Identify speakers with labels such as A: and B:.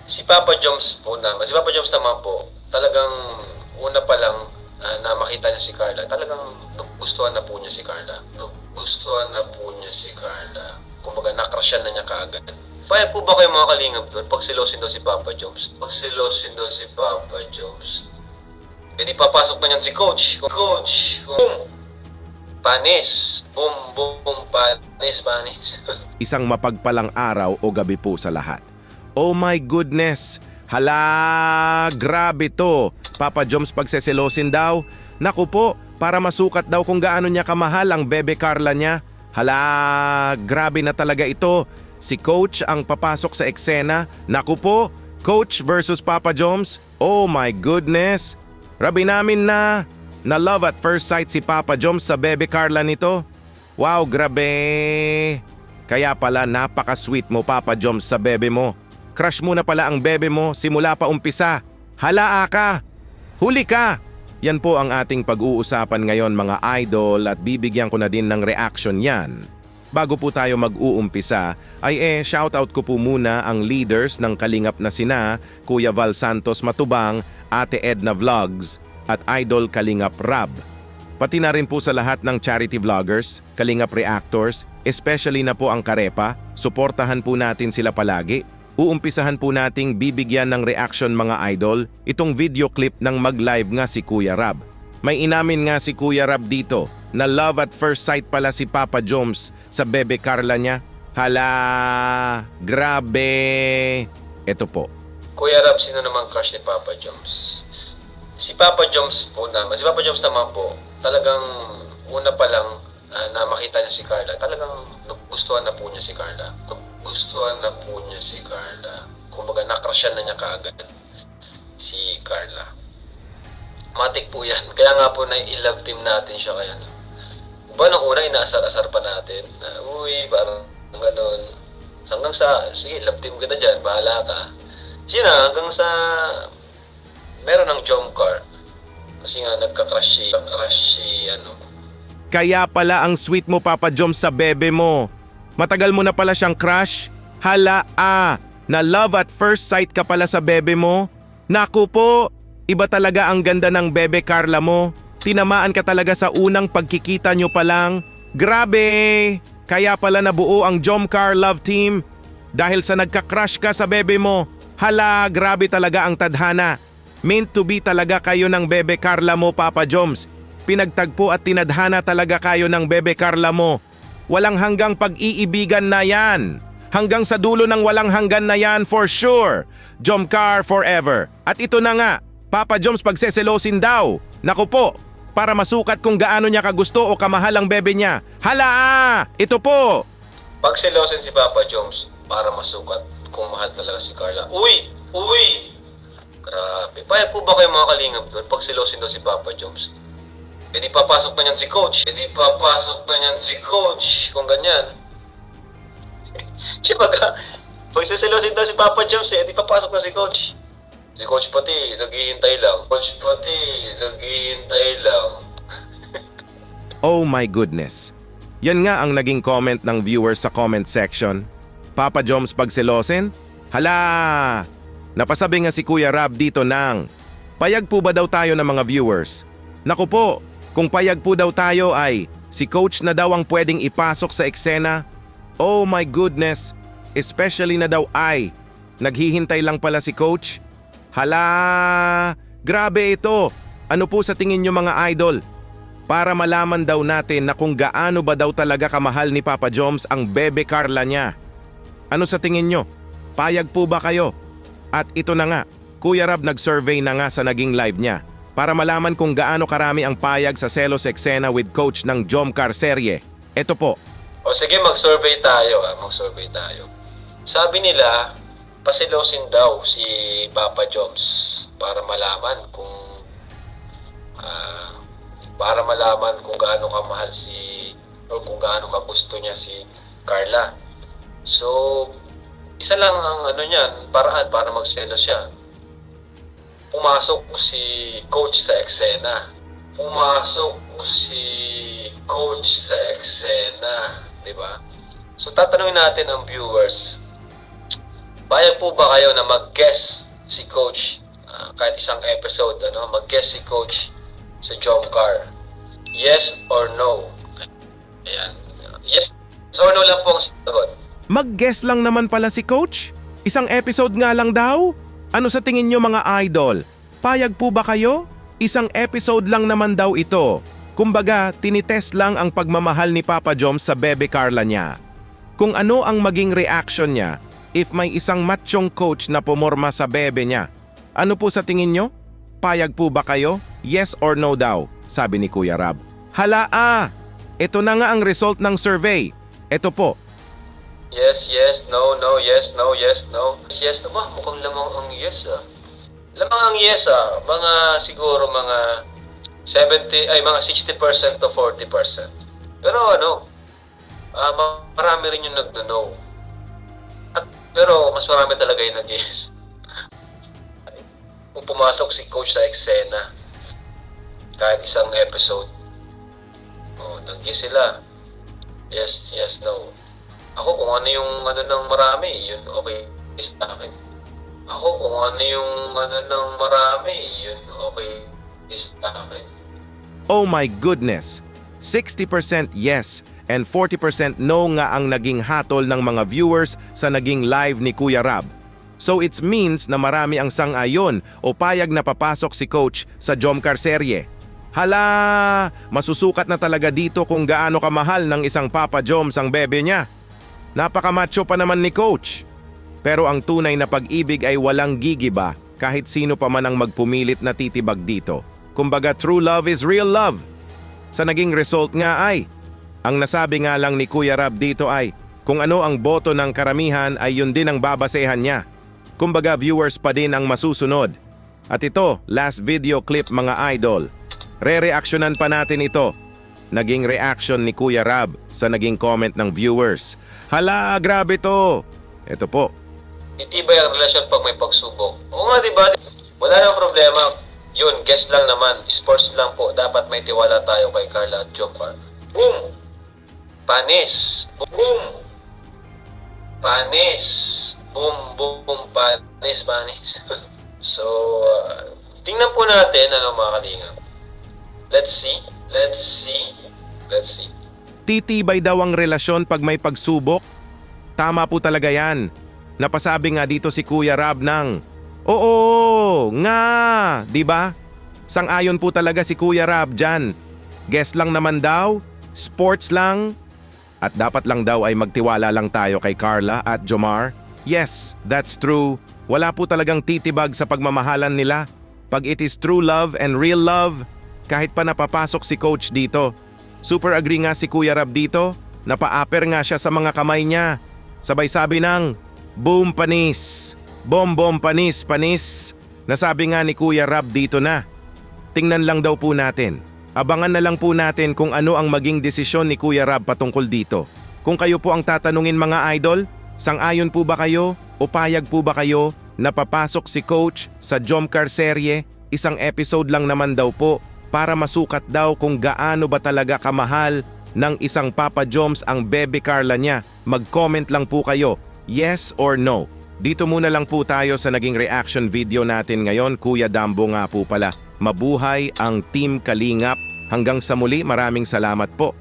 A: Si Papa Joms po naman, si Papa Joms naman po, talagang una pa lang na makita niya si Carla, talagang gustuhan na po niya si Carla. Gustuhan na po niya si Carla. Kumbaga, nakrasyan na niya kaagad. Payag po ba kayo mga kalingap doon pag silosin daw si Papa Joms? Pag silosin daw si Papa Joms, eh di papasok na niyan si Coach. Coach, boom! Panis! Boom, boom, panis, panis.
B: Isang mapagpalang araw o gabi po sa lahat. Oh my goodness! Hala, grabe to. Papa Joms pagseselosin daw. Naku po, para masukat daw kung gaano niya kamahal ang bebe Carla niya. Hala, grabe na talaga ito. Si Coach ang papasok sa eksena. Naku po, Coach versus Papa Joms. Oh my goodness! Rabi namin na love at first sight si Papa Joms sa bebe Carla nito. Wow, grabe! Kaya pala napaka-sweet mo Papa Joms sa bebe mo. Crush mo na pala ang bebe mo simula pa umpisa. Hala ka! Huli ka! Yan po ang ating pag-uusapan ngayon mga idol at bibigyan ko na din ng reaction yan. Bago po tayo mag-uumpisa ay shoutout ko po muna ang leaders ng Kalingap na sina Kuya Val Santos Matubang, Ate Edna Vlogs at Idol Kalingap Rab. Pati na rin po sa lahat ng charity vloggers, Kalingap Reactors, especially na po ang Karepa, suportahan po natin sila palagi. Uumpisahan po nating bibigyan ng reaction mga idol itong video clip ng mag-live nga si Kuya Rab. May inamin nga si Kuya Rab dito na love at first sight pala si Papa Joms sa bebe Carla niya. Hala, grabe. Ito po.
A: Kuya Rab, sino naman crush ni Papa Joms? Si Papa Joms po naman, si Papa Joms naman po, talagang una pa lang na makita niya si Carla, talagang gustuhan na po niya si Carla. Gustuhan na po niya si Carla. Kumbaga, nakrasyan na niya kaagad si Carla. Matik po yan. Kaya nga po na i-love team natin siya kaya. Diba nung una, inaasar-asar pa natin. Uy, parang gano'n. Hanggang sa, sige, love team ka na dyan, bahala ka. Kasi na, hanggang sa, meron ng jump car. Kasi nga, nagka-crush si,
B: Kaya pala ang sweet mo Papa Joms sa bebe mo. Matagal mo na pala siyang crush? Hala na love at first sight ka pala sa bebe mo? Naku po, iba talaga ang ganda ng bebe Carla mo. Tinamaan ka talaga sa unang pagkikita nyo pa lang. Grabe! Kaya pala nabuo ang Jomcar Love Team dahil sa nagka-crush ka sa bebe mo. Hala, grabe talaga ang tadhana. Meant to be talaga kayo ng bebe Carla mo Papa Joms. Pinagtagpo at tinadhana talaga kayo ng bebe Carla mo. Walang hanggang pag-iibigan na yan. Hanggang sa dulo ng walang hanggan na yan for sure. Jomcar forever. At ito na nga, Papa Joms pagseselosin daw. Naku po, para masukat kung gaano niya kagusto o kamahal ang bebe niya. Hala! Ito po!
A: Pagselosin si Papa Joms para masukat kung mahal talaga si Carla. Uy! Uy! Grabe. Payag po ba kayo mga kalingap doon pagselosin daw si Papa Joms? E di papasok na niyan si Coach. E di papasok na niyan si Coach. Kung ganyan. Siya baga, pag siselosin daw si Papa Joms, eh di papasok na si Coach. Si Coach pati, naghihintay lang. Coach pati, naghihintay lang.
B: Oh my goodness. Yan nga ang naging comment ng viewers sa comment section. Papa Joms pagselosin? Hala! Napasabi nga si Kuya Rab dito ng, payag po ba daw tayo ng mga viewers? Naku po, kung payag po daw tayo ay si Coach na daw ang pwedeng ipasok sa eksena. Oh my goodness, especially na daw ay naghihintay lang pala si Coach. Hala, grabe ito. Ano po sa tingin nyo mga idol? Para malaman daw natin na kung gaano ba daw talaga kamahal ni Papa Joms ang bebe Carla niya. Ano sa tingin nyo? Payag po ba kayo? At ito na nga, Kuya Rab nag-survey na nga sa naging live niya para malaman kung gaano karami ang payag sa selos eksena with Coach ng Jomcar serye. Ito po.
A: O sige, mag-survey tayo. Mag-survey tayo. Sabi nila, pasilosin daw si Papa Joms para malaman kung gaano kamahal o kung gaano kagusto niya si Carla. So, isa lang ang niyan, paraan para magselos siya. Pumasok si Coach sa eksena. Pumasok si Coach sa eksena, 'di ba? So tatanungin natin ang viewers. Payag po ba kayo na mag-guest si Coach kahit isang episode, mag-guest si Coach sa Jomcar? Yes or no? Ayan. Yes or no lang po ang sagot.
B: Mag-guess lang naman pala si Coach? Isang episode nga lang daw? Ano sa tingin nyo mga idol? Payag po ba kayo? Isang episode lang naman daw ito. Kumbaga, tinitest lang ang pagmamahal ni Papa Joms sa bebe Carla niya. Kung ano ang maging reaction niya if may isang machong coach na pumorma sa bebe niya. Ano po sa tingin nyo? Payag po ba kayo? Yes or no daw, sabi ni Kuya Rab. Hala ito na nga ang result ng survey. Ito po.
A: Yes, yes, no, no, yes, no, yes, no. Yes, mukhang lamang ang yes Lamang ang yes mga siguro mga 60% to 40%. Pero marami rin yung nag-no. Pero mas marami talaga yung nag-yes. Kung pumasok si Coach sa eksena, kahit isang episode, nag-yes sila. Yes, yes, no. Ako kung ano yung ng marami, yun okay sa akin. Ako kung ano yung ng marami, yun okay sa akin.
B: Oh my goodness! 60% yes and 40% no nga ang naging hatol ng mga viewers sa naging live ni Kuya Rab. So it means na marami ang sang-ayon o payag na papasok si Coach sa Jomcar serye. Hala! Masusukat na talaga dito kung gaano kamahal ng isang Papa Joms ang bebe niya. Napakamacho pa naman ni Coach. Pero ang tunay na pag-ibig ay walang gigiba kahit sino pa man ang magpumilit na titibag dito. Kumbaga true love is real love. Sa naging result nga ay, ang nasabi nga lang ni Kuya Rab dito ay, kung ano ang boto ng karamihan ay yun din ang babasehan niya. Kumbaga viewers pa din ang masusunod. At ito, last video clip mga idol. Re-reactionan pa natin ito. Naging reaction ni Kuya Rab sa naging comment ng viewers. Hala, grabe to! Ito po.
A: Itibay ang relasyon pag may pagsubok. Oo nga, diba? Wala nang problema. Yun, guess lang naman. Sports lang po. Dapat may tiwala tayo kay Carla at Jomcar. Boom! Panis! Boom! Panis! Boom, boom, panis, panis. So, tingnan po natin, mga kalingap. Let's see. Let's see. Let's see.
B: Titibay daw ang relasyon pag may pagsubok? Tama po talaga yan. Napasabi nga dito si Kuya Rab ng, oo, nga, di ba? Sang-ayon po talaga si Kuya Rab dyan. Guess lang naman daw, sports lang, at dapat lang daw ay magtiwala lang tayo kay Carla at Jomar. Yes, that's true. Wala po talagang titibag sa pagmamahalan nila. Pag it is true love and real love, kahit pa napapasok si Coach dito. Super agree nga si Kuya Rab dito, napaaper nga siya sa mga kamay niya. Sabay sabi ng, boom panis, bom panis, panis. Nasabi nga ni Kuya Rab dito na. Tingnan lang daw po natin. Abangan na lang po natin kung ano ang maging desisyon ni Kuya Rab patungkol dito. Kung kayo po ang tatanungin mga idol, sang-ayon po ba kayo o payag po ba kayo na papasok si Coach sa Jomcar serye? Isang episode lang naman daw po para masukat daw kung gaano ba talaga kamahal ng isang Papa Joms ang bebe Carla niya. Mag-comment lang po kayo, yes or no. Dito muna lang po tayo sa naging reaction video natin ngayon. Kuya Dambo nga po pala. Mabuhay ang Team Kalingap. Hanggang sa muli, maraming salamat po.